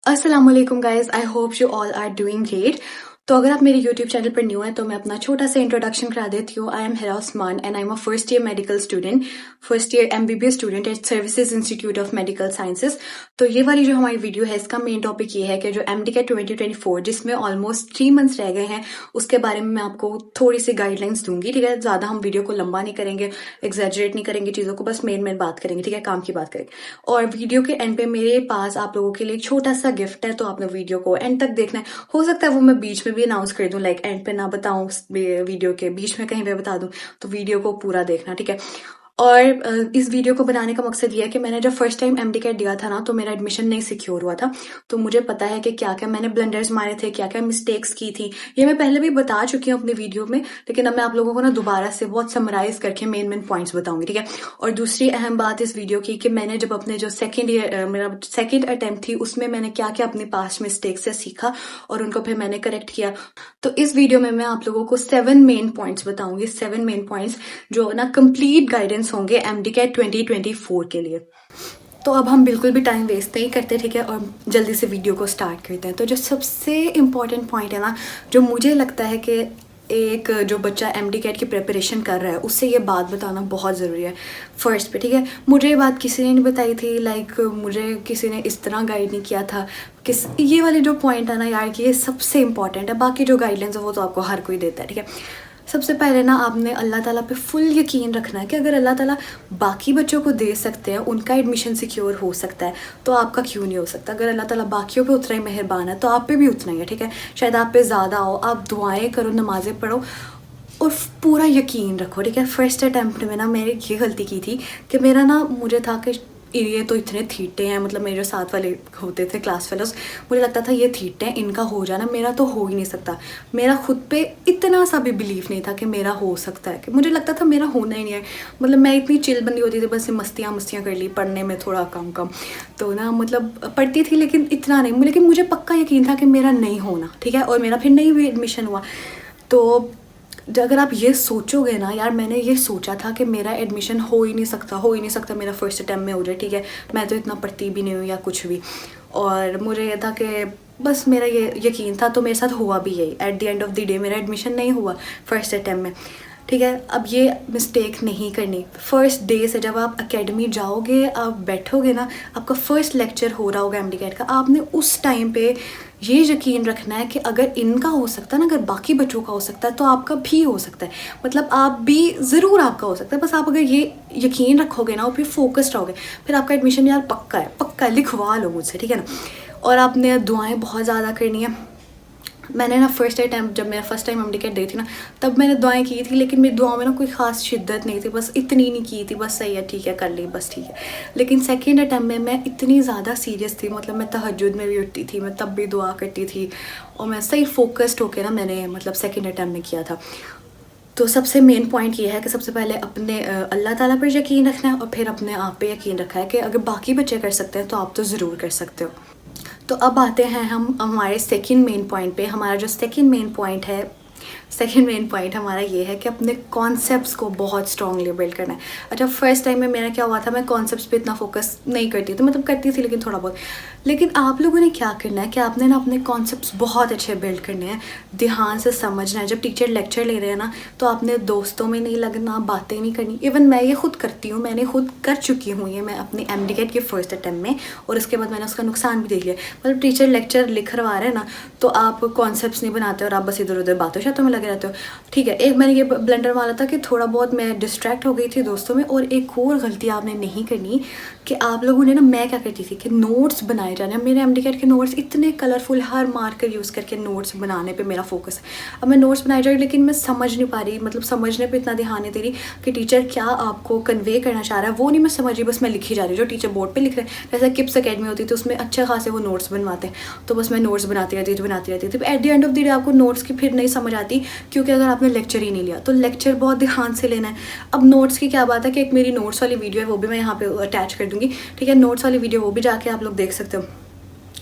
अस्सलाम वालेकुम guys, I hope you all are doing great. तो अगर आप मेरे यूट्यूब चैनल पर न्यू हैं तो मैं अपना छोटा सा इंट्रोडक्शन करा देती हूँ। I am Hira Usman and I am a first year medical student, first year MBBS student at services institute of medical sciences. तो ये वाली जो हमारी वीडियो है इसका मेन टॉपिक ये है कि जो MDCAT 2024 जिसमें ऑलमोस्ट 3 मंथ्स रह गए हैं उसके बारे में मैं आपको थोड़ी सी गाइडलाइंस दूंगी। ठीक है, ज्यादा हम वीडियो को लंबा नहीं करेंगे, एग्जैजरेट नहीं करेंगे चीजों को, बस मेन बात करेंगे। ठीक है, काम की बात करेंगे। और वीडियो के एंड पे मेरे पास आप लोगों के लिए एक छोटा सा गिफ्ट है, तो आपने वीडियो को एंड तक देखना है। हो सकता है वो मैं बीच में भी अनाउंस कर दूं, लाइक एंड पे ना बताऊं, वीडियो के बीच में कहीं पे बता दूं, तो वीडियो को पूरा देखना। ठीक है। और इस वीडियो को बनाने का मकसद ये है कि मैंने जब फर्स्ट टाइम MDCAT दिया था ना तो मेरा एडमिशन नहीं सिक्योर हुआ था। तो मुझे पता है कि क्या क्या मैंने ब्लंडर्स मारे थे, क्या क्या मिस्टेक्स की थी। ये मैं पहले भी बता चुकी हूँ अपनी वीडियो में, लेकिन अब मैं आप लोगों को ना दोबारा से बहुत समराइज करके मेन पॉइंट्स बताऊंगी। ठीक है। और दूसरी अहम बात इस वीडियो की कि मैंने जब अपने जो सेकेंड ईयर मेरा सेकेंड अटेम्प्ट थी उसमें मैंने क्या क्या अपने पास्ट मिस्टेक से सीखा और उनको फिर मैंने करेक्ट किया। तो इस वीडियो में मैं आप लोगों को 7 मेन पॉइंट्स बताऊंगी, 7 मेन पॉइंट्स जो ना कंप्लीट गाइडेंस होंगे MDCAT 2024 के लिए। तो अब हम बिल्कुल भी टाइम वेस्ट नहीं करते। ठीक है, और जल्दी से वीडियो को स्टार्ट करते हैं। तो जो सबसे इम्पॉर्टेंट पॉइंट है ना, जो मुझे लगता है कि एक जो बच्चा MDCAT की प्रिपरेशन कर रहा है उससे ये बात बताना बहुत ज़रूरी है फर्स्ट पे। ठीक है, मुझे ये बात किसी ने नहीं बताई थी, लाइक मुझे किसी ने इस तरह गाइड नहीं किया था। ये वाले जो पॉइंट है ना यार, कि ये सबसे इंपॉर्टेंट है। बाकी जो गाइडलाइंस है वो तो आपको हर कोई देता है। ठीक है, सबसे पहले ना आपने अल्लाह ताला पे फुल यकीन रखना है कि अगर अल्लाह ताला बाकी बच्चों को दे सकते हैं, उनका एडमिशन सिक्योर हो सकता है, तो आपका क्यों नहीं हो सकता। अगर अल्लाह ताला बाकियों पे उतना ही मेहरबान है तो आप पे भी उतना ही है। ठीक है, शायद आप पे ज़्यादा हो, आप दुआएं करो, नमाजें पढ़ो और पूरा यकीन रखो। ठीक है, फर्स्ट अटैम्प्ट में ना मैंने ये गलती की थी कि मेरा ना मुझे था कि ये तो इतने थीटे हैं, मतलब मेरे जो साथ वाले होते थे क्लास फेलोज, मुझे लगता था ये थीटे हैं, इनका हो जाना, मेरा तो हो ही नहीं सकता। मेरा खुद पे इतना सा भी बिलीव नहीं था कि मेरा हो सकता है, कि मुझे लगता था मेरा होना ही नहीं है। मतलब मैं इतनी चिल बंदी होती थी, बस मस्तियाँ कर ली, पढ़ने में थोड़ा कम तो ना मतलब पढ़ती थी लेकिन इतना नहीं। लेकिन मुझे पक्का यकीन था कि मेरा नहीं होना। ठीक है, और मेरा फिर नहीं भी एडमिशन हुआ। तो अगर आप ये सोचोगे ना यार, मैंने ये सोचा था कि मेरा एडमिशन हो ही नहीं सकता मेरा फर्स्ट अटैम्प्ट में हो जाए। ठीक है, मैं तो इतना पढ़ती भी नहीं हूँ या कुछ भी, और मुझे ये था कि बस मेरा ये यकीन था, तो मेरे साथ हुआ भी यही। At the end of the day मेरा एडमिशन नहीं हुआ फर्स्ट अटैम्प्ट में। ठीक है, अब ये मिस्टेक नहीं करनी। फर्स्ट डे से जब आप एकेडमी जाओगे, आप बैठोगे ना, आपका फर्स्ट लेक्चर हो रहा होगा MDCAT का, आपने उस टाइम पे ये यकीन रखना है कि अगर इनका हो सकता है ना, अगर बाकी बच्चों का हो सकता है तो आपका भी हो सकता है। मतलब आप भी ज़रूर, आपका हो सकता है। बस आप अगर ये यकीन रखोगे ना और फिर फोकस्ड रहोगे, फिर आपका एडमिशन यार पक्का है, लिखवा लो मुझसे। ठीक है ना, और आपने दुआएं बहुत ज़्यादा करनी है। मैंने ना फर्स्ट टाइम, जब मेरा फर्स्ट टाइम MDCAT दी थी ना, तब मैंने दुआएं की थी, लेकिन मेरी दुआओं में ना कोई ख़ास शिद्दत नहीं थी, बस इतनी नहीं की थी, बस सही है, ठीक है, कर ली, बस ठीक है। लेकिन सेकेंड अटैम्प्ट में मैं इतनी ज़्यादा सीरियस थी, मतलब मैं तहज्जुद में भी उठती थी, मैं तब भी दुआ करती थी, और मैं सही फोकस्ड होकर ना मैंने मतलब सेकेंड अटैम्प्ट में किया था। तो सबसे मेन पॉइंट ये है कि सबसे पहले अपने अल्लाह ताला पर यकीन रखना है, और फिर अपने आप पे यकीन रखा है कि अगर बाकी बच्चे कर सकते हैं तो आप तो ज़रूर कर सकते हो। तो अब आते हैं हम हमारे सेकंड मेन पॉइंट पे। हमारा जो सेकंड मेन पॉइंट हमारा ये है कि अपने कॉन्सेप्ट्स को बहुत स्ट्रांगली बिल्ड करना है। अच्छा, फर्स्ट टाइम में मेरा क्या हुआ था, मैं कॉन्सेप्ट्स पे इतना फोकस नहीं करती थी, मतलब करती थी लेकिन थोड़ा बहुत। लेकिन आप लोगों ने क्या करना है कि आपने ना अपने कॉन्सेप्ट्स बहुत अच्छे बिल्ड करने हैं, ध्यान से समझना है। जब टीचर लेक्चर ले रहे हैं ना, तो आपने दोस्तों में नहीं लगना, बातें नहीं करनी। इवन मैं ये खुद करती हूँ, मैंने खुद कर चुकी हूँ ये, मैं अपनी MDCAT के फर्स्ट अटैम्प्ट में, और उसके बाद मैंने उसका नुकसान भी देख लिया। मतलब टीचर लेक्चर लिखवा रहे हैं ना, तो आप कॉन्सेप्ट्स नहीं बनाते और आप बस इधर उधर बातों शातों में लगे रहते हो। ठीक है, एक मैंने ये ब्लंडर मारा था कि थोड़ा बहुत मैं डिस्ट्रैक्ट हो गई थी दोस्तों में। और एक और गलती आपने नहीं करनी कि आप लोगों ने ना, मैं क्या करती थी कि नोट्स बनाए जाने। मेरे MDCAT के नोट्स इतने कलरफुल, हर मार्कर यूज़ करके नोट्स बनाने पे मेरा फोकस है। अब मैं नोट्स बनाए जा रही, लेकिन मैं समझ नहीं पा रही, मतलब समझने पे इतना ध्यान नहीं दे रही कि टीचर क्या आपको कन्वे करना चाह रहा है, वो नहीं मैं समझ रही, बस मैं लिखी जा रही। जो टीचर बोर्ड पे लिख रहे हैं, जैसे किप्स अकेडमी होती थी, उसमें अच्छे खासे वो नोट्स बनवाते हैं, तो बस मैं नोट्स बनाती रहती थी। At the end of the day आपको नोट्स की फिर नहीं समझ आती, क्योंकि अगर आपने लेक्चर ही नहीं लिया, तो लेक्चर बहुत ध्यान से लेना है। अब नोट्स की क्या बात है कि एक मेरी नोट्स वाली वीडियो है, वो भी मैं यहाँ पे अटैच कर दूँगी। ठीक है, नोट्स वाली वीडियो वो भी जाके आप लोग देख सकते हो।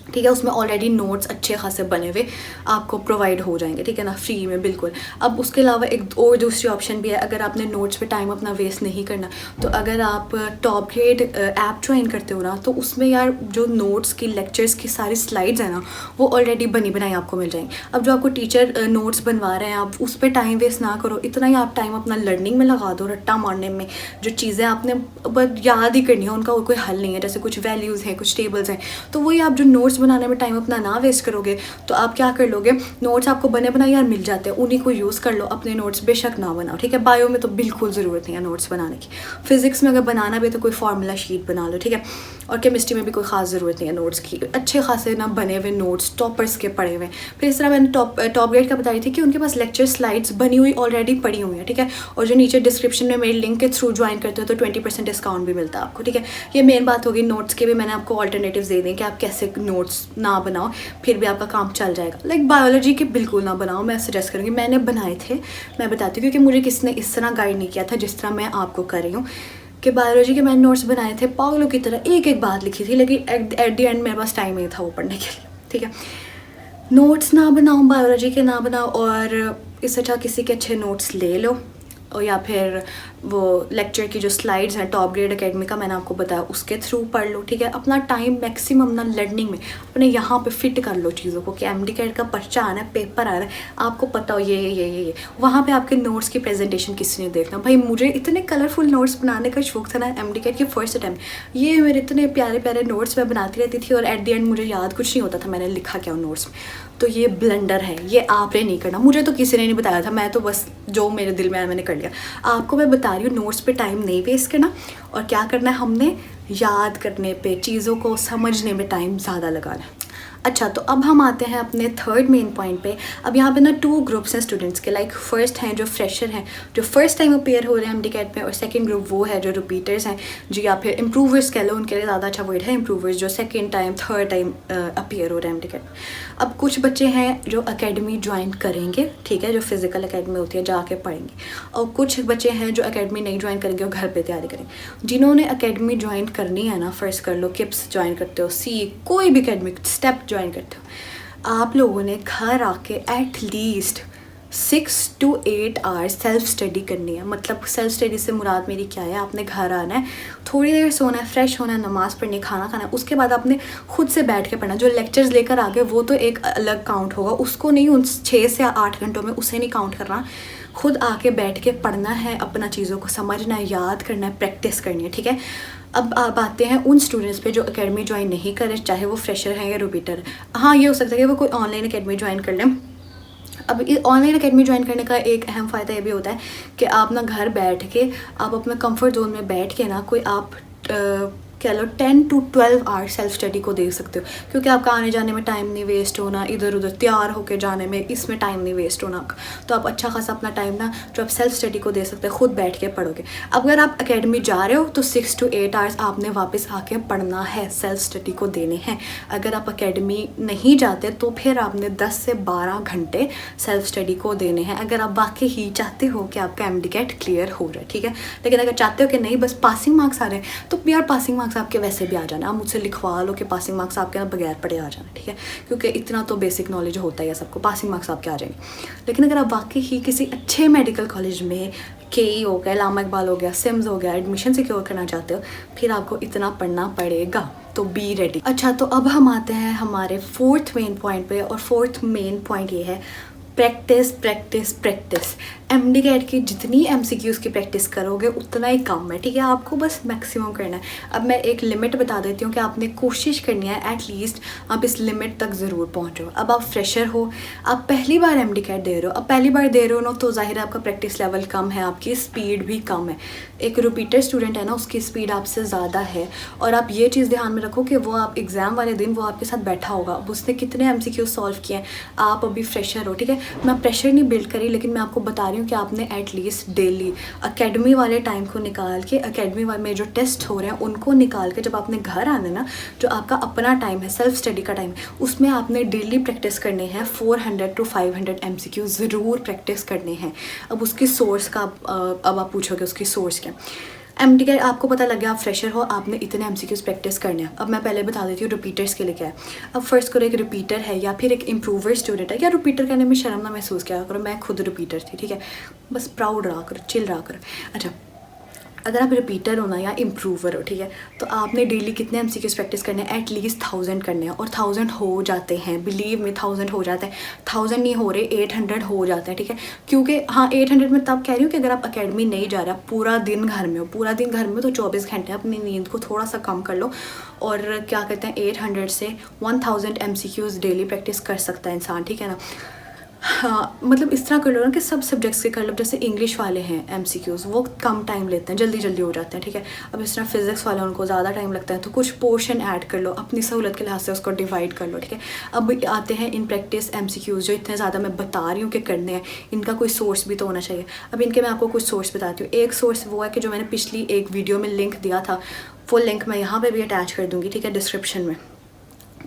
ठीक है। उसमें ऑलरेडी नोट्स अच्छे खासे बने हुए आपको प्रोवाइड हो जाएंगे, ठीक है ना, फ्री में बिल्कुल। अब उसके अलावा एक और दूसरी ऑप्शन भी है, अगर आपने नोट्स पे टाइम अपना वेस्ट नहीं करना, तो अगर आप टॉप ग्रेड ऐप ज्वाइन करते हो ना, तो उसमें यार जो नोट्स की लेक्चर्स की सारी स्लाइड्स हैं ना, वो ऑलरेडी बनी बनाई आपको मिल जाएंगी। अब जो आपको टीचर नोट्स बनवा रहे हैं, आप उस पर टाइम वेस्ट ना करो, इतना ही आप टाइम अपना लर्निंग में लगा दो, रट्टा मारने में। जो चीज़ें आपने बस याद ही करनी है, उनका कोई हल नहीं है, जैसे कुछ वैल्यूज़ हैं, कुछ टेबल्स हैं, तो वही आप जो नोट्स बनाने में टाइम अपना ना वेस्ट करोगे, तो आप क्या कर लोगे, नोट्स आपको बने बनाए यार मिल जाते हैं, उन्हीं को यूज़ कर लो, अपने नोट्स बेशक ना बनाओ, ठीक है। बायो में तो बिल्कुल ज़रूरत नहीं है नोट्स बनाने की। फिजिक्स में अगर बनाना भी तो कोई फार्मूला शीट बना लो, ठीक है। और केमिस्ट्री में भी कोई ख़ास ज़रूरत नहीं है नोट्स की, अच्छे खासे ना बने हुए नोट्स टॉपर्स के पड़े हुए। फिर इस तरह मैंने टॉप ग्रेड का बता रही थी कि उनके पास लेक्चर स्लाइड्स बनी हुई ऑलरेडी पड़ी हुई है, ठीक है। और जो नीचे डिस्क्रिप्शन में मेरे लिंक के थ्रू ज्वाइन करते हो तो 20% डिस्काउंट भी मिलता है आपको, ठीक है। ये मेन बात होगी। नोट्स के भी मैंने आपको ऑल्टरनेटिव्स दे दें कि आप कैसे नोट्स ना बनाओ, फिर भी आपका काम चल जाएगा। लाइक बायोलॉजी के बिल्कुल ना बनाओ, मैं सजेस्ट करूँगी। मैंने बनाए थे, मैं बताती हूँ, क्योंकि मुझे किसी ने इस तरह गाइड नहीं किया था जिस तरह मैं आपको कर रही हूँ। कि बायोलॉजी के मैंने नोट्स बनाए थे पागलों की तरह, एक एक बात लिखी थी, लेकिन एट द एंड मेरे पास टाइम नहीं था वो पढ़ने के लिए, ठीक है। नोट्स ना बनाओ, बायोलॉजी के ना बनाओ, और इससे अच्छा किसी के अच्छे नोट्स ले लो, और या फिर वो लेक्चर की जो स्लाइड्स हैं टॉप ग्रेड एकेडमी का मैंने आपको बताया उसके थ्रू पढ़ लो, ठीक है। अपना टाइम मैक्सिमम ना लर्निंग में अपने यहाँ पे फिट कर लो चीज़ों को, कि एमडी कैट का पर्चा आना है, पेपर आ रहा है, आपको पता हो ये वहाँ पे आपके नोट्स की प्रेजेंटेशन किसी ने देखना। भाई मुझे इतने कलरफुल नोट्स बनाने का शौक था ना एमडी कैट की फर्स्ट अटैम्प्ट, ये मेरे इतने प्यारे प्यारे नोट्स मैं बनाती रहती थी, और एट द एंड मुझे याद कुछ नहीं होता था मैंने लिखा क्या नोट्स में। तो ये ब्लंडर है, ये आपने नहीं करना, मुझे तो किसी ने नहीं बताया था, मैं तो बस जो मेरे दिल में आया मैंने कर लिया। आपको मैं बता रही हूँ नोट्स पे टाइम नहीं वेस्ट करना, और क्या करना है, हमने याद करने पे, चीज़ों को समझने में टाइम ज़्यादा लगाना है। अच्छा, तो अब हम आते हैं अपने थर्ड मेन पॉइंट पे। अब यहाँ पे ना 2 ग्रुप्स हैं स्टूडेंट्स के। लाइक फर्स्ट हैं जो फ्रेशर हैं, जो फर्स्ट टाइम अपेयर हो रहे हैं एमडी कैट में, और सेकंड ग्रुप वो है जो रिपीटर्स हैं, जो या फिर इम्प्रूवर्स कह लो, उनके लिए ज़्यादा अच्छा वर्ड है इम्प्रूवर्स, जो second time third time appear हो रहे हैं एमडी कैट। अब कुछ बच्चे हैं जो अकेडमी ज्वाइन करेंगे, ठीक है, जो फिजिकल अकेडमी होती है जाके पढ़ेंगे, और कुछ बच्चे हैं जो अकेडमी नहीं ज्वाइन करेंगे और घर पर तैयारी करेंगे। जिन्होंने अकेडमी ज्वाइन करनी है ना, फर्स्ट कर लो, किप्स ज्वाइन करते हो, कोई भी अकेडमिक स्टेप ज्वाइन करते हो, आप लोगों ने घर आके at least 6 to 8 hours self study करनी है। मतलब सेल्फ स्टडी से मुराद मेरी क्या है, आपने घर आना है, थोड़ी देर सोना है, फ्रेश होना है, नमाज़ पढ़नी, खाना खाना है, उसके बाद आपने खुद से बैठ के पढ़ना। जो लेक्चर्स लेकर आ गए वो तो एक अलग काउंट होगा, उसको नहीं, उन 6 से 8 घंटों में उसे नहीं काउंट करना। खुद आके बैठ के पढ़ना है, अपना चीज़ों को समझना है, याद करना है, प्रैक्टिस करनी है, ठीक है। अब आप आते हैं उन स्टूडेंट्स पे जो एकेडमी ज्वाइन नहीं करें, चाहे वो फ्रेशर हैं या रिपीटर। हाँ, ये हो सकता है कि वो कोई ऑनलाइन एकेडमी ज्वाइन कर लें। अब ऑनलाइन एकेडमी ज्वाइन करने का एक अहम फ़ायदा ये भी होता है कि आप ना घर बैठ के, आप अपने कंफर्ट जोन में बैठ के ना, कोई आप कह लो 10 to 12 आवर्स सेल्फ स्टडी को दे सकते हो, क्योंकि आपका आने जाने में टाइम नहीं वेस्ट होना, इधर उधर तैयार होके जाने में, इसमें टाइम नहीं वेस्ट होना। तो आप अच्छा खासा अपना टाइम ना जो आप सेल्फ स्टडी को दे सकते हो, खुद बैठ के पढ़ोगे। अब अगर आप एकेडमी जा रहे हो तो 6 to 8 आवर्स आपने वापस आके पढ़ना है, सेल्फ स्टडी को देने हैं। अगर आप एकेडमी नहीं जाते तो फिर आपने 10 से 12 घंटे सेल्फ स्टडी को देने हैं, अगर आप वाकई ही चाहते हो कि आपका एमडी कैट क्लियर हो रहा है, ठीक है। लेकिन अगर चाहते हो कि नहीं बस पासिंग मार्क्स आ रहे हैं, तो यार पासिंग मार्क्स आपके वैसे भी आ जाना, आप मुझसे लिखवा लो कि पासिंग मार्क्स आपके ना बगैर पढ़े आ जाना, ठीक है, क्योंकि इतना तो बेसिक नॉलेज होता ही है सबको, पासिंग मार्क्स आपके आ जाएंगे। लेकिन अगर आप वाकई ही किसी अच्छे मेडिकल कॉलेज में, केई हो गया, इलामा इकबाल हो गया, सिम्स हो गया, एडमिशन सिक्योर करना चाहते हो, फिर आपको इतना पढ़ना पड़ेगा, तो बी रेडी। अच्छा, तो अब हम आते हैं हमारे 4th मेन पॉइंट पे, और 4th मेन पॉइंट ये है practice practice practice. MD CAT की जितनी एमसीक्यूज़ की प्रैक्टिस करोगे उतना ही कम है, ठीक है, आपको बस मैक्सिमम करना है। अब मैं एक लिमिट बता देती हूँ कि आपने कोशिश करनी है एटलीस्ट आप इस लिमिट तक ज़रूर पहुँचो। अब आप फ्रेशर हो, आप पहली बार एमडी कैट दे रहे हो, अब पहली बार दे रहे हो ना, तो ज़ाहिर है आपका प्रैक्टिस लेवल कम है, आपकी स्पीड भी कम है। एक रिपीटर स्टूडेंट है ना, उसकी स्पीड आपसे ज़्यादा है, और आप ये चीज़ ध्यान में रखो कि वो आप एग्ज़ाम वाले दिन वो आपके साथ बैठा होगा, अब उसने कितने एमसीक्यू सॉल्व किए हैं, आप अभी फ्रेशर हो, ठीक है। मैं प्रेशर नहीं बिल्ड करी, लेकिन मैं आपको बता रही हूँ कि आपने एटलीस्ट डेली अकेडमी वाले टाइम को निकाल के, अकेडमी वाले में जो टेस्ट हो रहे हैं उनको निकाल के, जब आपने घर आना ना, जो आपका अपना टाइम है, सेल्फ स्टडी का टाइम, उसमें आपने डेली प्रैक्टिस करने हैं। 400 to 500 MCQ ज़रूर प्रैक्टिस करने हैं। अब उसकी सोर्स का अब आप पूछोगे उसकी सोर्स क्या, एमडी का आपको पता लग गया, आप फ्रेशर हो, आपने इतने एमसीक्यूज प्रैक्टिस करने हैं। अब मैं पहले बता देती हूँ रिपीटर्स के लिए क्या है। अब फर्स्ट करो, एक रिपीटर है या फिर एक इम्प्रूवर स्टूडेंट है, या रिपीटर कहने में शर्म ना महसूस किया करो, मैं खुद रिपीटर थी, ठीक है, बस प्राउड रहा करो, चिल रहा करो। अच्छा, अगर आप रिपीटर हो ना या इम्प्रूवर हो, ठीक है, तो आपने डेली कितने एमसीक्यूज प्रैक्टिस करने हैं, एटलीस्ट 1000 करने हैं, और 1000 हो जाते हैं, बिलीव में 1000 हो जाते हैं। 1000 नहीं हो रहे, 800 हो जाते हैं, ठीक है। क्योंकि हाँ, 800 में तब कह रही हूँ कि अगर आप अकेडमी नहीं जा रहे, पूरा दिन घर में हो, पूरा दिन घर में तो 24 घंटे अपनी नींद को थोड़ा सा कम कर लो, और क्या कहते हैं 800 से 1000 एमसीक्यूज डेली प्रैक्टिस कर सकता है इंसान, ठीक है ना। हाँ, मतलब इस तरह कर लो ना कि सब सब्जेक्ट्स के कर लो। जैसे इंग्लिश वाले हैं एमसीक्यूज़, वो कम टाइम लेते हैं, जल्दी जल्दी हो जाते हैं, ठीक है। अब इस तरह फिजिक्स वाले उनको ज़्यादा टाइम लगता है, तो कुछ पोर्शन ऐड कर लो, अपनी सहूलत के लिहाज से उसको डिवाइड कर लो, ठीक है। अब आते हैं इन प्रैक्टिस एमसीक्यूज़, जो इतने ज़्यादा मैं बता रही हूँ कि करने हैं, इनका कोई सोर्स भी तो होना चाहिए। अब इनके मैं आपको कुछ सोर्स बताती हूँ। एक सोर्स वो है कि जो मैंने पिछली एक वीडियो में लिंक दिया था, वो लिंक मैं यहाँ पर भी अटैच कर दूँगी, ठीक है, डिस्क्रिप्शन में।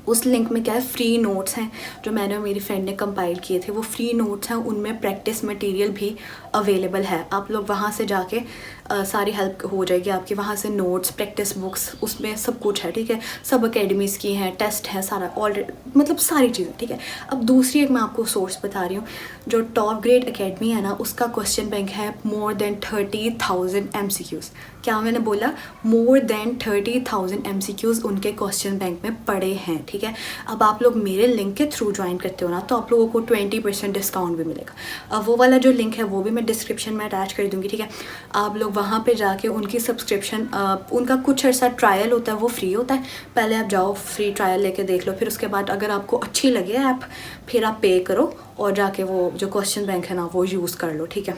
उस लिंक में क्या है, फ्री नोट्स हैं जो मैंने और मेरी फ्रेंड ने कंपाइल किए थे, वो फ्री नोट्स हैं, उनमें प्रैक्टिस मटेरियल भी अवेलेबल है। आप लोग वहाँ से जाके सारी हेल्प हो जाएगी आपकी, वहाँ से नोट्स, प्रैक्टिस बुक्स, उसमें सब कुछ है, ठीक है। सब अकेडमीज़ की हैं, टेस्ट है, सारा ऑलरेडी, मतलब सारी चीज़ें, ठीक है। अब दूसरी एक मैं आपको सोर्स बता रही हूँ, जो टॉप ग्रेड अकेडमी है ना, उसका क्वेश्चन बैंक है मोर देन 30,000 एमसीक्यूज़। क्या मैंने बोला, मोर देन 30,000 एमसीक्यूज़ उनके क्वेश्चन बैंक में पड़े हैं, ठीक है। अब आप लोग मेरे लिंक के थ्रू ज्वाइन करते हो ना, तो आप लोगों को 20% डिस्काउंट भी मिलेगा। अब वो वाला जो लिंक है वो भी मैं डिस्क्रिप्शन में अटैच कर दूँगी, ठीक है। आप लोग वहाँ पे जाके उनकी सब्सक्रिप्शन, उनका कुछ अर्सा ट्रायल होता है, वो फ्री होता है, पहले आप जाओ फ्री ट्रायल लेके देख लो, फिर उसके बाद अगर आपको अच्छी लगे ऐप, फिर आप पे करो और जाके वो जो क्वेश्चन बैंक है ना, वो यूज़ कर लो, ठीक है।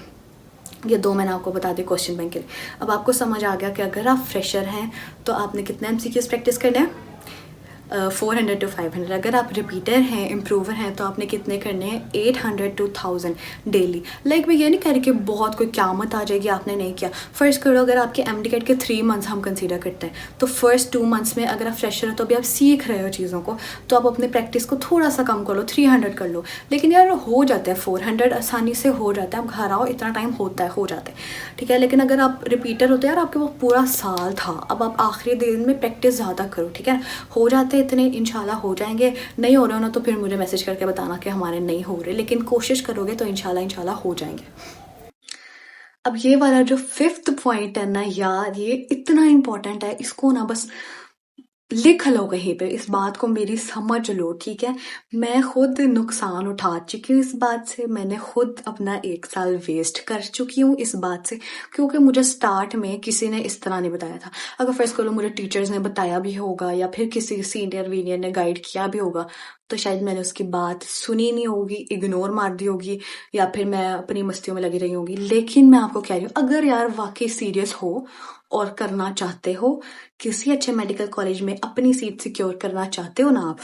ये दो मैंने आपको बता दी क्वेश्चन बैंक के लिए। अब आपको समझ आ गया कि अगर आप फ्रेशर हैं तो आपने कितने एमसीक्यूज़ प्रैक्टिस करने हैं, 400 to 500। अगर आप रिपीटर हैं, इम्प्रूवर हैं, तो आपने कितने करने हैं, 800 to 1000 डेली। लाइक मैं ये नहीं कह रही कि बहुत कोई क़यामत आ जाएगी आपने नहीं किया। फर्स्ट करो, अगर आपके एमडी के 3 मंथ्स हम कंसीडर करते हैं, तो फर्स्ट 2 मंथ्स में अगर आप फ्रेशर हो तो अभी आप सीख रहे हो चीज़ों को, तो आप अपने प्रैक्टिस को थोड़ा सा कम कर लो, 300 कर लो। लेकिन यार हो जाता है 400, आसानी से हो जाता है। आप घर आओ, इतना टाइम होता है, हो जाता है, ठीक है। लेकिन अगर आप रिपीटर होते यार, आपके वो पूरा साल था, अब आप आखिरी दिन में प्रैक्टिस ज़्यादा करो, ठीक है। हो जाते इतने, इंशाल्लाह हो जाएंगे। नहीं हो रहे हो ना, तो फिर मुझे मैसेज करके बताना कि हमारे नहीं हो रहे, लेकिन कोशिश करोगे तो इंशाल्लाह हो जाएंगे। अब ये वाला जो 5th पॉइंट है ना यार, ये इतना इंपॉर्टेंट है, इसको ना बस लिख लो कहीं पे, इस बात को मेरी समझ लो, ठीक है। मैं खुद नुकसान उठा चुकी हूँ इस बात से, मैंने खुद अपना 1 साल वेस्ट कर चुकी हूँ इस बात से, क्योंकि मुझे स्टार्ट में किसी ने इस तरह नहीं बताया था। अगर फर्स्ट करो मुझे टीचर्स ने बताया भी होगा या फिर किसी सीनियर वीनियर ने गाइड किया भी होगा, तो शायद मैंने उसकी बात सुनी नहीं होगी, इग्नोर मार दी होगी, या फिर मैं अपनी मस्तियों में लगी रही होगी। लेकिन मैं आपको कह रही हूँ, अगर यार वाकई सीरियस हो और करना चाहते हो, किसी अच्छे मेडिकल कॉलेज में अपनी सीट सिक्योर करना चाहते हो ना आप,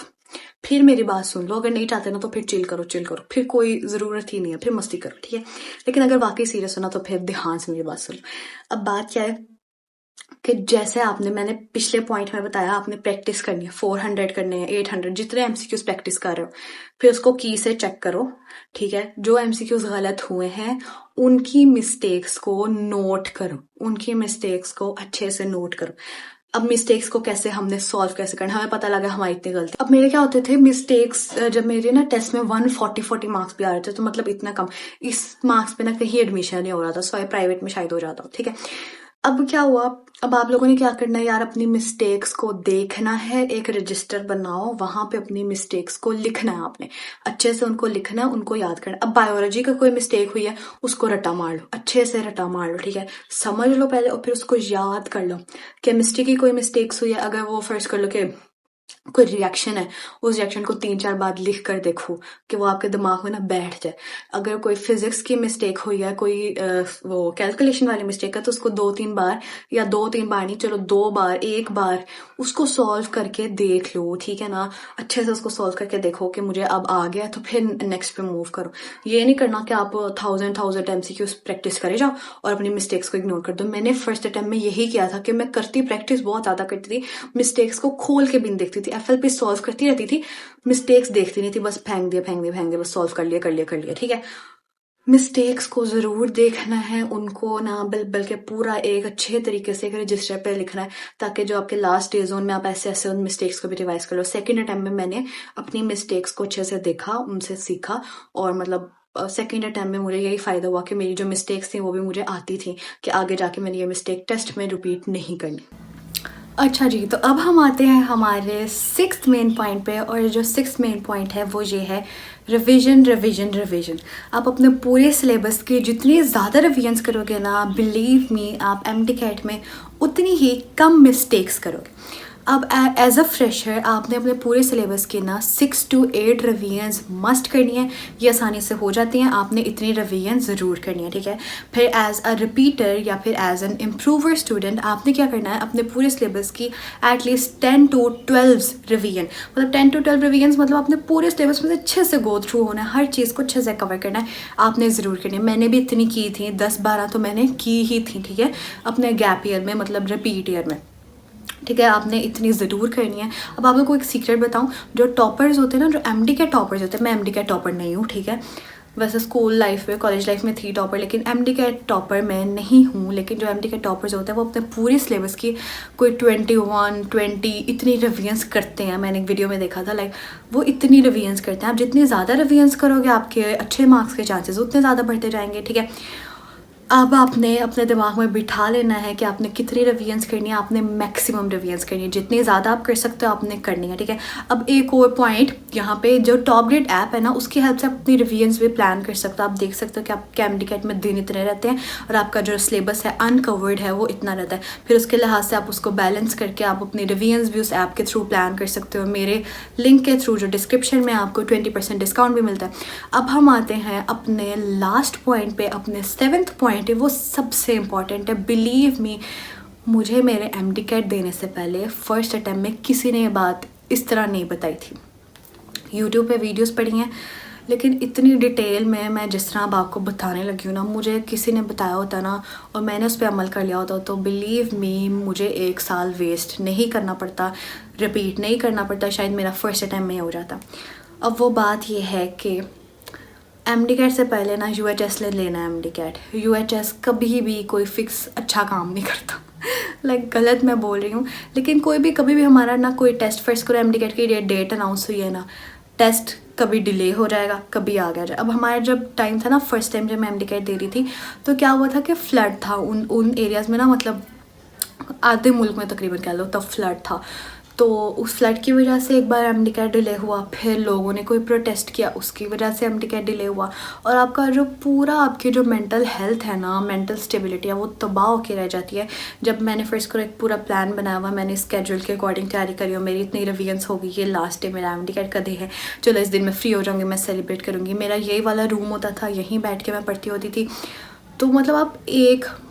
फिर मेरी बात सुन लो। अगर नहीं चाहते ना, तो फिर चिल करो, चिल करो, फिर कोई ज़रूरत ही नहीं है, फिर मस्ती करो, ठीक है। लेकिन अगर वाकई सीरियस हो ना, तो फिर ध्यान से मेरी बात सुन लो। अब बात क्या है कि जैसे मैंने पिछले पॉइंट में बताया, आपने प्रैक्टिस करनी है, 400 करने हैं, 800, जितने एमसीक्यूज प्रैक्टिस कर रहे हो, फिर उसको की से चेक करो, ठीक है। जो एमसीक्यूज गलत हुए हैं उनकी मिस्टेक्स को नोट करो, उनकी मिस्टेक्स को अच्छे से नोट करो। अब मिस्टेक्स को कैसे हमने सॉल्व कैसे करना, हमें पता लगा हमारी इतनी गलती। अब मेरे क्या होते थे मिस्टेक्स, जब मेरे ना टेस्ट में 140 मार्क्स भी आ रहे थे, तो मतलब इतना कम, इस मार्क्स पे ना कहीं एडमिशन नहीं हो रहा था, सो प्राइवेट में शायद हो जाता, ठीक है। अब क्या हुआ, अब आप लोगों ने क्या करना है यार, अपनी मिस्टेक्स को देखना है, एक रजिस्टर बनाओ, वहां पे अपनी मिस्टेक्स को लिखना है, आपने अच्छे से उनको लिखना है, उनको याद करना। अब बायोलॉजी का कोई मिस्टेक हुई है, उसको रटा मार लो, अच्छे से रटा मार लो, ठीक है, समझ लो पहले और फिर उसको याद कर लो। केमिस्ट्री की कोई मिस्टेक्स हुई है, अगर वो फर्स्ट कर लो कि कोई रिएक्शन है, उस रिएक्शन को 3-4 बार लिख कर देखो कि वो आपके दिमाग में ना बैठ जाए। अगर कोई फिजिक्स की मिस्टेक हुई है, कोई वो कैलकुलेशन वाली मिस्टेक है, तो उसको 2-3 बार, या 2-3 बार नहीं, चलो 2 बार, 1 बार उसको सॉल्व करके देख लो, ठीक है ना। अच्छे से उसको सॉल्व करके देखो कि मुझे अब आ गया, तो फिर नेक्स्ट पे मूव करो। ये नहीं करना कि आप 1000 एमसीक्यूज प्रैक्टिस करे जाओ और अपनी मिस्टेक्स को इग्नोर कर दो। मैंने फर्स्ट अटेम्प्ट में यही किया था कि मैं करती प्रैक्टिस बहुत ज्यादा करती थी, मिस्टेक्स को खोल के भी नहीं देखती थी, एफएलपी सॉल्व करती रहती थी, मिस्टेक्स देखती नहीं थी, बस फेंक दिया, बस सॉल्व कर लिया, ठीक है। मिस्टेक्स को ज़रूर देखना है, उनको ना बल्कि पूरा एक अच्छे तरीके से एक रजिस्टर पे लिखना है, ताकि जो आपके लास्ट डे जोन में आप ऐसे ऐसे उन मिस्टेक्स को भी रिवाइज कर लो। सेकेंड अटैम्प्ट में मैंने अपनी मिस्टेक्स को अच्छे से देखा, उनसे सीखा, और मतलब सेकेंड अटैम्प्ट में मुझे यही फ़ायदा हुआ कि मेरी जो मिस्टेक्स थी वो भी मुझे आती थी, कि आगे जाके मैंने ये मिस्टेक टेस्ट में रिपीट नहीं करनी। अच्छा जी, तो अब हम आते हैं हमारे सिक्स्थ मेन पॉइंट पे, और जो सिक्स्थ मेन पॉइंट है वो ये है रिवीजन रिवीजन रिवीजन। आप अपने पूरे सिलेबस के जितनी ज़्यादा रिवीजन्स करोगे ना, बिलीव मी, आप MTCAT में उतनी ही कम मिस्टेक्स करोगे। अब एज अ फ्रेशर आपने अपने पूरे सिलेबस के ना 6 to 8 रिवीजन्स मस्ट करनी है। ये आसानी से हो जाती हैं, आपने इतनी रिवीजन ज़रूर करनी है, ठीक है। फिर एज अ रिपीटर या फिर एज एन इम्प्रूवर स्टूडेंट आपने क्या करना है, अपने पूरे सिलेबस की एटलीस्ट 10 to 12 रिवीजन, मतलब 10 to 12 रिवीजन, मतलब आपने पूरे सिलेबस में से अच्छे से गो थ्रू होना है, हर चीज़ को अच्छे से कवर करना है, आपने ज़रूर करनी है। मैंने भी इतनी की थी, 10-12 तो मैंने की ही थी, ठीक है, अपने गैप ईयर में, मतलब रिपीट ईयर में, ठीक है। आपने इतनी ज़रूर करनी है। अब आप लोग को एक सीक्रेट बताऊं, जो टॉपर्स होते हैं ना, जो MTCAT टॉपर्स होते हैं, मैं MTCAT टॉपर नहीं हूँ, ठीक है। वैसे स्कूल लाइफ में, कॉलेज लाइफ में थी टॉपर, लेकिन MTCAT टॉपर मैं नहीं हूँ। लेकिन जो MTCAT टॉपर्स होते हैं वो अपने पूरी सिलेबस की कोई 21-20 इतनी रिवीजन्स करते हैं। मैंने एक वीडियो में देखा था, लाइक वो इतनी रिवीजन्स करते हैं। आप जितनी ज़्यादा रिवीजन्स करोगे, आपके अच्छे मार्क्स के चांसेस उतने ज़्यादा बढ़ते जाएंगे, ठीक है। अब आपने अपने दिमाग में बिठा लेना है कि आपने कितनी रिवीजन्स करनी है। आपने मैक्सिमम रिवीजन्स करनी है, जितनी ज़्यादा आप कर सकते हो आपने करनी है, ठीक है। अब एक और पॉइंट यहाँ पे, जो टॉप ग्रेड ऐप है ना, उसकी हेल्प से आप अपनी रिवीजन्स भी प्लान कर सकते हो। आप देख सकते हो कि आपके MTCAT में दिन इतने रहते हैं और आपका जो सिलेबस है अनकवर्ड है वो इतना रहता है। फिर उसके लिहाज से आप उसको बैलेंस करके आप अपनी रिवीजन्स भी उस ऐप के थ्रू प्लान कर सकते हो। मेरे लिंक के थ्रू जो डिस्क्रिप्शन में आपको 20% डिस्काउंट भी मिलता है। अब हम आते हैं अपने लास्ट पॉइंट पे, अपने 7th पॉइंट है, वो सबसे इम्पॉर्टेंट है। बिलीव मी, मुझे मेरे MTCAT देने से पहले फर्स्ट अटैम्प्ट में किसी ने ये बात इस तरह नहीं बताई थी। यूट्यूब पे वीडियोस पढ़ी हैं, लेकिन इतनी डिटेल में मैं जिस तरह अब आपको बताने लगी हूँ ना, मुझे किसी ने बताया होता ना और मैंने उस पर अमल कर लिया होता, तो बिलीव मी, मुझे 1 साल वेस्ट नहीं करना पड़ता, रिपीट नहीं करना पड़ता, शायद मेरा फर्स्ट अटैम्प्ट में हो जाता। अब वो बात ये है कि MTCAT से पहले ना UHS ले लेना है। MTCAT UHS कभी भी कोई फिक्स अच्छा काम नहीं करता। लाइक गलत मैं बोल रही हूँ, लेकिन कोई भी कभी भी हमारा ना कोई टेस्ट, फर्स्ट करो MTCAT की डेट अनाउंस हुई है ना, टेस्ट कभी डिले हो जाएगा, कभी आ गया जाए। अब हमारा जब टाइम था ना, फर्स्ट टाइम जब मैं MTCAT दे रही थी, तो क्या हुआ था कि फ्लड था उन एरियाज़ में ना, मतलब आधे मुल्क में तकरीबन कह लो, तब फ्लड था। तो उस फ्लड की वजह से एक बार MTCAT डिले हुआ, फिर लोगों ने कोई प्रोटेस्ट किया, उसकी वजह से MTCAT डिले हुआ, और आपका जो पूरा आपकी जो मेंटल हेल्थ है ना, मेंटल स्टेबिलिटी है, वो तबाह होकर रह जाती है। जब मैंने फर्स्ट को एक पूरा प्लान बनाया हुआ, मैंने स्केड्यूल के अकॉर्डिंग तैयारी करी हो, मेरी इतनी रिवीजन्स होगी, ये लास्ट डे मेरा MTCAT का डे है, चलो इस दिन मैं फ्री हो जाऊँगी, मैं सेलिब्रेट करूँगी। मेरा यही वाला रूम होता था, यहीं बैठ के मैं पढ़ती होती थी। तो मतलब आप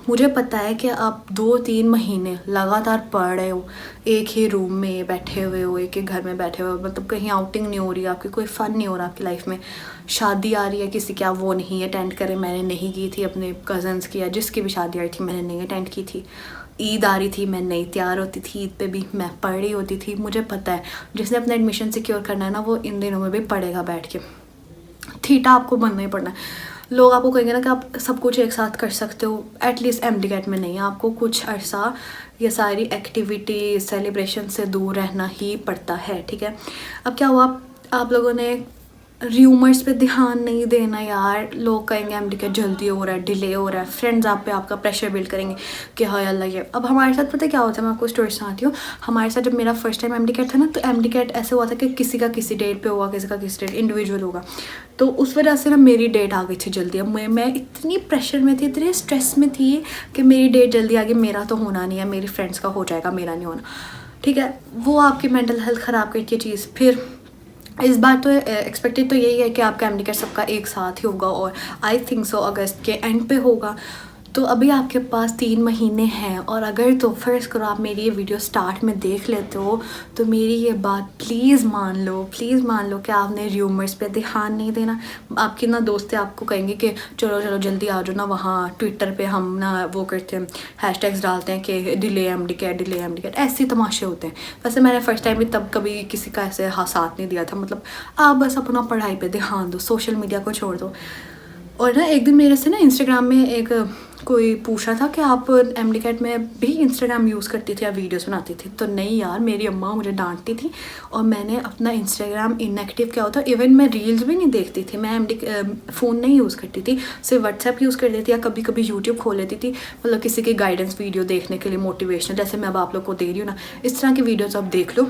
मुझे पता है कि आप 2-3 महीने लगातार पढ़ रहे हो, एक ही रूम में बैठे हुए हो, एक ही घर में बैठे हुए हो, मतलब कहीं आउटिंग नहीं हो रही, आपकी कोई फ़न नहीं हो रहा आपकी लाइफ में। शादी आ रही है किसी की, आप वो नहीं अटेंड करें, मैंने नहीं की थी, अपने कज़न्स की या जिसकी भी शादी आ रही थी मैंने नहीं अटेंड की थी। ईद आ रही थी, मैं नहीं तैयार होती थी, ईद पे भी मैं पढ़ रही होती थी। मुझे पता है जिसने अपना एडमिशन सिक्योर करना है ना, वो इन दिनों में भी पढ़ेगा बैठ के, थीटा आपको बनना ही पड़ना है। लोग आपको कहेंगे ना कि आप सब कुछ एक साथ कर सकते हो, एटलीस्ट MTCAT में नहीं, आपको कुछ अरसा ये सारी एक्टिविटी सेलिब्रेशन से दूर रहना ही पड़ता है, ठीक है। अब क्या हुआ, आप लोगों ने र्यूमर्स पे ध्यान नहीं देना यार। लोग कहेंगे MTCAT जल्दी हो रहा है, डिले हो रहा है, फ्रेंड्स आप पे आपका प्रेशर बिल्ड करेंगे कि हाँ अल्लाह ये। अब हमारे साथ पता है क्या होता है, मैं आपको स्टोरी सुनाती हूँ। हमारे साथ जब मेरा फर्स्ट टाइम MTCAT था ना, तो MTCAT ऐसे हुआ था कि किसी का किसी डेट पे होगा, किसी का किसी डेट इंडिविजुअल होगा, तो उस वजह से ना मेरी डेट आ गई थी जल्दी। अब मैं इतनी प्रेशर में थी, इतने स्ट्रेस में थी कि मेरी डेट जल्दी आ गई, मेरा तो होना नहीं है, मेरी फ्रेंड्स का हो जाएगा, मेरा नहीं होना, ठीक है। वो आपकी मेंटल हेल्थ ख़राब करती है चीज़। फिर इस बार तो एक्सपेक्टेड तो यही है कि आपका MTCAT सबका एक साथ ही होगा, और आई थिंक सो अगस्त के एंड पे होगा। तो अभी आपके पास 3 महीने हैं, और अगर तो फर्स्ट करो आप मेरी ये वीडियो स्टार्ट में देख लेते हो, तो मेरी ये बात प्लीज़ मान लो, प्लीज़ मान लो कि आपने र्यूमर्स पे ध्यान नहीं देना। आपकी ना दोस्तें आपको कहेंगे कि चलो चलो जल्दी आ जाओ ना, वहाँ ट्विटर पे हम ना वो करते हैं, हैशटैग्स डालते हैं कि डिले MTCAT, ऐसे तमाशे होते हैं। वैसे मैंने फ़र्स्ट टाइम भी तब कभी किसी का ऐसे साथ नहीं दिया था। मतलब आप बस अपना पढ़ाई पर ध्यान दो, सोशल मीडिया को छोड़ दो, और ना एक दिन मेरे से ना इंस्टाग्राम में एक कोई पूछा था कि आप MD में भी इंस्टाग्राम यूज़ करती थी या वीडियोस बनाती थी। तो नहीं यार, मेरी अम्मा मुझे डांटती थी और मैंने अपना इंस्टाग्राम इनएक्टिव किया होता। इवन मैं रील्स भी नहीं देखती थी, मैं फ़ोन नहीं यूज़ करती थी, सिर्फ व्हाट्सएप यूज़ कर लेती थी या कभी कभी यूट्यूब खोल लेती थी, मतलब किसी की गाइडेंस वीडियो देखने के लिए, मोटिवेशनल, जैसे मैं अब आप लोग को दे रही हूँ ना, इस तरह की वीडियोज़ आप देख लो।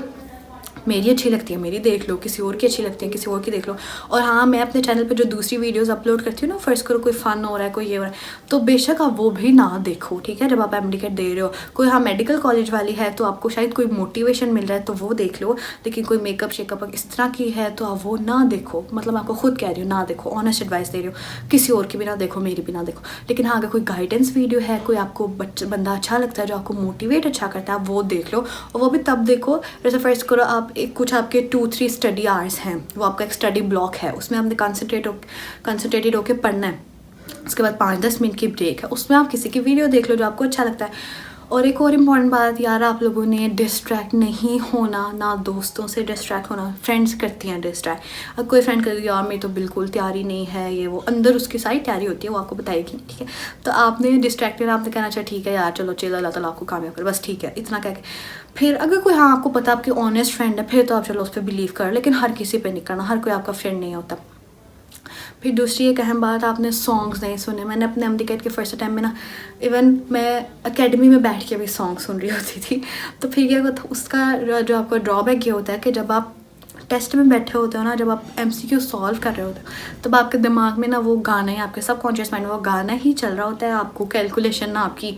मेरी अच्छी लगती है मेरी देख लो, किसी और की अच्छी लगती है किसी और की देख लो। और हाँ, मैं अपने चैनल पे जो दूसरी वीडियोस अपलोड करती हूँ ना, फर्स्ट करो कोई फ़न हो रहा है, कोई ये हो रहा है, तो बेशक आप वो भी ना देखो, ठीक है। जब आप MD दे रहे हो, कोई हाँ मेडिकल कॉलेज वाली है तो आपको शायद कोई मोटिवेशन मिल रहा है तो वो देख लो, लेकिन कोई मेकअप शेकअप इस तरह की है तो आप वो ना देखो। मतलब आपको खुद कह रही हूँ ना देखो, ऑनेस्ट एडवाइस दे रही हूँ, किसी और की भी ना देखो, मेरी भी ना देखो। लेकिन हाँ, अगर कोई गाइडेंस वीडियो है, कोई आपको बंदा अच्छा लगता है जो आपको मोटिवेट अच्छा करता है, आप वो देख लो। और वो भी तब देखो, जैसे फर्स्ट करो आप कुछ आपके 2-3 स्टडी आवर्स हैं, वो आपका एक स्टडी ब्लॉक है, उसमें आपने कंसंट्रेटेड होकर पढ़ना है। उसके बाद 5-10 मिनट की ब्रेक है, उसमें आप किसी की वीडियो देख लो जो आपको अच्छा लगता है। और एक और इम्पॉर्टेंट बात यार, आप लोगों ने डिस्ट्रैक्ट नहीं होना, ना दोस्तों से डिस्ट्रैक्ट होना। फ्रेंड्स करती हैं डिस्ट्रैक्ट। अब कोई फ्रेंड कर यार मेरी तो बिल्कुल तैयारी नहीं है, ये वो, अंदर उसकी सारी तैयारी होती है, वो आपको बताएगी नहीं, ठीक है। तो आपने डिस्ट्रैक्टेड, आपने कहना अच्छा ठीक है यार चलो चलो, अल्लाह ताला आपको कामयाब करे, बस ठीक है, इतना कह के फिर अगर कोई हाँ आपको पता आपकी ऑनेस्ट फ्रेंड है, फिर तो आप चलो उस पर बिलीव कर, लेकिन हर किसी पे नहीं करना, हर कोई आपका फ्रेंड नहीं होता। फिर दूसरी एक अहम बात, आपने सॉन्ग्स नहीं सुने। मैंने अपने MD के फर्स्ट टाइम में ना, इवन मैं एकेडमी में बैठ के भी सॉन्ग सुन रही होती थी। तो फिर ये उसका जो आपका ड्रॉबैक ये होता है कि जब आप टेस्ट में बैठे होते हो ना, जब आप MCQ सॉल्व कर रहे होते हो, तब आपके दिमाग में ना वो गाना ही, आपके सबकॉन्शियस माइंड में वो गाना ही चल रहा होता है, आपको कैलकुलेशन ना आपकी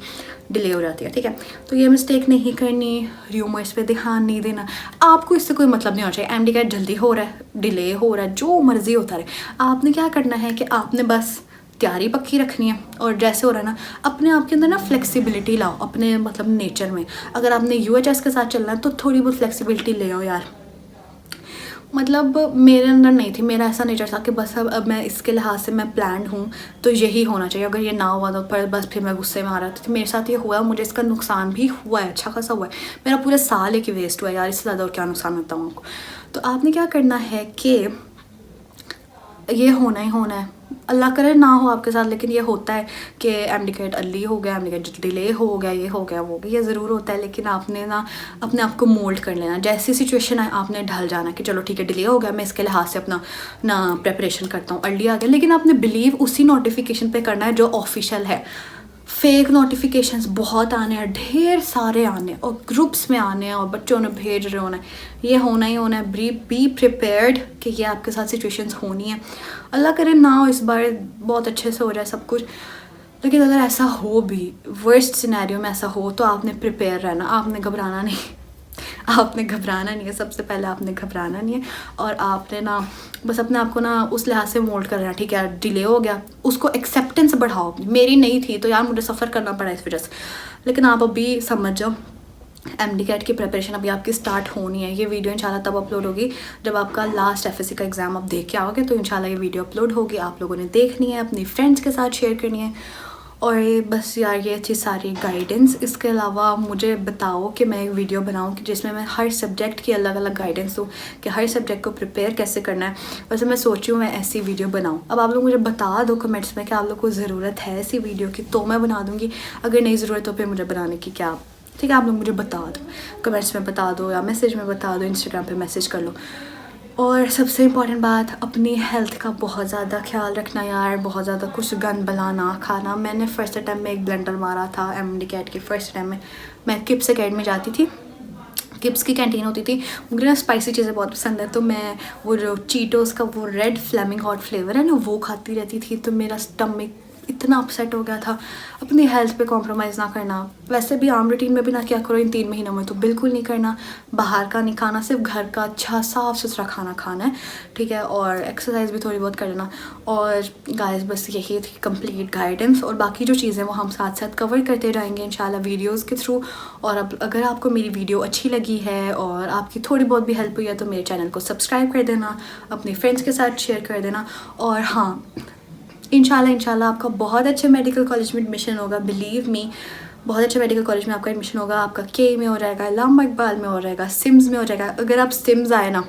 डिले हो जाती है, ठीक है। तो ये मिस्टेक नहीं करनी, र्यूमर्स पे ध्यान नहीं देना। आपको इससे कोई मतलब नहीं होना चाहिए MD जल्दी हो रहा है, डिले हो रहा है, जो मर्जी होता रहे। आपने क्या करना है कि आपने बस तैयारी पक्की रखनी है, और जैसे हो रहा है ना, अपने आप के अंदर ना फ्लेक्सिबिलिटी लाओ, अपने मतलब नेचर में। अगर आपने UHS के साथ चलना है तो थोड़ी बहुत फ्लेक्सिबिलिटी ले आओ यार। मतलब मेरे अंदर नहीं थी, मेरा ऐसा नेचर था कि बस अब मैं इसके लिहाज से मैं प्लान्ड हूँ तो यही होना चाहिए, अगर ये ना हुआ तो पर बस फिर मैं गुस्से में आ रहा था। तो मेरे साथ ये हुआ, मुझे इसका नुकसान भी हुआ है, अच्छा खासा हुआ है। मेरा पूरा साल एक वेस्ट हुआ यार, इससे ज़्यादा और क्या नुकसान होता हूँ आपको। तो आपने क्या करना है कि ये होना ही होना है, अल्लाह करे ना हो आपके साथ, लेकिन ये होता है कि MD अर्ली हो गया, MD डिले हो गया, ये हो गया वो गया, ये ज़रूर होता है। लेकिन आपने ना अपने आप को मोल्ड कर लेना, जैसी सिचुएशन है आपने ढल जाना कि चलो ठीक है डिले हो गया, मैं इसके लिहाज से अपना ना प्रेपरेशन करता हूँ, अर्ली आ गया। लेकिन आपने बिलीव उसी नोटिफिकेशन पे करना है जो ऑफिशियल है। फेक नोटिफिकेशंस बहुत आने हैं, ढेर सारे आने हैं, और ग्रुप्स में आने हैं, और बच्चों ने भेज रहे होना है, ये होना ही होना है। बी प्रिपेयर्ड कि ये आपके साथ सिचुएशंस होनी है। अल्लाह करे ना हो इस बार, बहुत अच्छे से हो जाए सब कुछ। लेकिन अगर ऐसा हो भी, वर्स्ट सिनेरियो में ऐसा हो, तो आपने प्रिपेयर रहना, आपने घबराना नहीं। आपने घबराना नहीं है, सबसे पहले आपने घबराना नहीं है। और आपने ना बस अपने आप को ना उस लिहाज से मोल्ड करना, ठीक है डिले हो गया, उसको एक्सेप्टेंस बढ़ाओ अपनी। मेरी नहीं थी तो यार मुझे सफ़र करना पड़ा इस वजह से, लेकिन आप अभी समझ जाओ MD की प्रिपरेशन अभी आपकी स्टार्ट होनी है। ये वीडियो इंशाल्लाह तब अपलोड होगी जब आपका लास्ट FSC का एग्ज़ाम आप देख के आओगे, तो इंशाल्लाह ये वीडियो अपलोड होगी, आप लोगों ने देखनी है, अपनी फ्रेंड्स के साथ शेयर करनी है। और बस यार ये अच्छी सारी गाइडेंस, इसके अलावा मुझे बताओ कि मैं एक वीडियो बनाऊं कि जिसमें मैं हर सब्जेक्ट की अलग अलग गाइडेंस दूँ कि हर सब्जेक्ट को प्रिपेयर कैसे करना है। वैसे मैं सोच रही हूँ मैं ऐसी वीडियो बनाऊं। अब आप लोग मुझे बता दो कमेंट्स में कि आप लोग को ज़रूरत है ऐसी वीडियो की, तो मैं बना दूँगी। अगर नहीं ज़रूरत तो फिर मुझे बनाने की क्या, ठीक है। आप लोग मुझे बता दो, कमेंट्स में बता दो या मैसेज में बता दो, इंस्टाग्राम पे मैसेज कर लो। और सबसे इम्पॉर्टेंट बात, अपनी हेल्थ का बहुत ज़्यादा ख्याल रखना यार, बहुत ज़्यादा कुछ गंद बला ना खाना। मैंने फर्स्ट टाइम में एक ब्लेंडर मारा था MD के फर्स्ट टाइम में। मैं किप्स अकेडमी जाती थी, किप्स की कैंटीन होती थी, मुझे ना स्पाइसी चीज़ें बहुत पसंद है, तो मैं वो जो चीटोस का वो रेड फ्लेमिंग हॉट फ्लेवर है ना, वो खाती रहती थी। तो मेरा स्टमक इतना अपसेट हो गया था। अपनी हेल्थ पे कॉम्प्रोमाइज़ ना करना। वैसे भी आम रूटीन में भी ना क्या करो इन 3 महीनों में, तो बिल्कुल नहीं करना। बाहर का नहीं खाना, सिर्फ घर का अच्छा साफ़ सुथरा खाना खाना है, ठीक है। और एक्सरसाइज भी थोड़ी बहुत कर लेना। और गाइस बस यही थी कंप्लीट गाइडेंस, और बाकी जो चीज़ें वो हम साथ साथ कवर करते जाएंगे इंशाल्लाह वीडियोज़ के थ्रू। और अब अगर आपको मेरी वीडियो अच्छी लगी है और आपकी थोड़ी बहुत भी हेल्प हुई है, तो मेरे चैनल को सब्सक्राइब कर देना, अपने फ्रेंड्स के साथ शेयर कर देना। और हाँ, इंशाल्लाह आपका बहुत अच्छे मेडिकल कॉलेज में एडमिशन होगा, बिलीव मी, बहुत अच्छे मेडिकल कॉलेज में आपका एडमिशन होगा। आपका KU में हो जाएगा, अल्लामा इकबाल में हो जाएगा, सिम्स में हो जाएगा। अगर आप सिम्स आए ना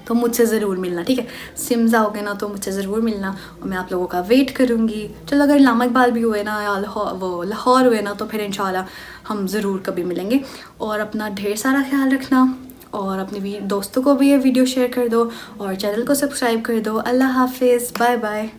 तो मुझसे ज़रूर मिलना, ठीक है। सिम्स आओगे ना तो मुझसे ज़रूर मिलना और मैं आप लोगों का वेट करूँगी। चलो अगर इस्लाम इकबाल भी हुए ना या लाहौर हुए ना तो फिर इंशाल्लाह हम ज़रूर कभी मिलेंगे। और अपना ढेर सारा ख्याल रखना और अपने दोस्तों को भी ये वीडियो शेयर कर दो और चैनल को सब्सक्राइब कर दो। अल्लाह हाफिज़, बाय बाय।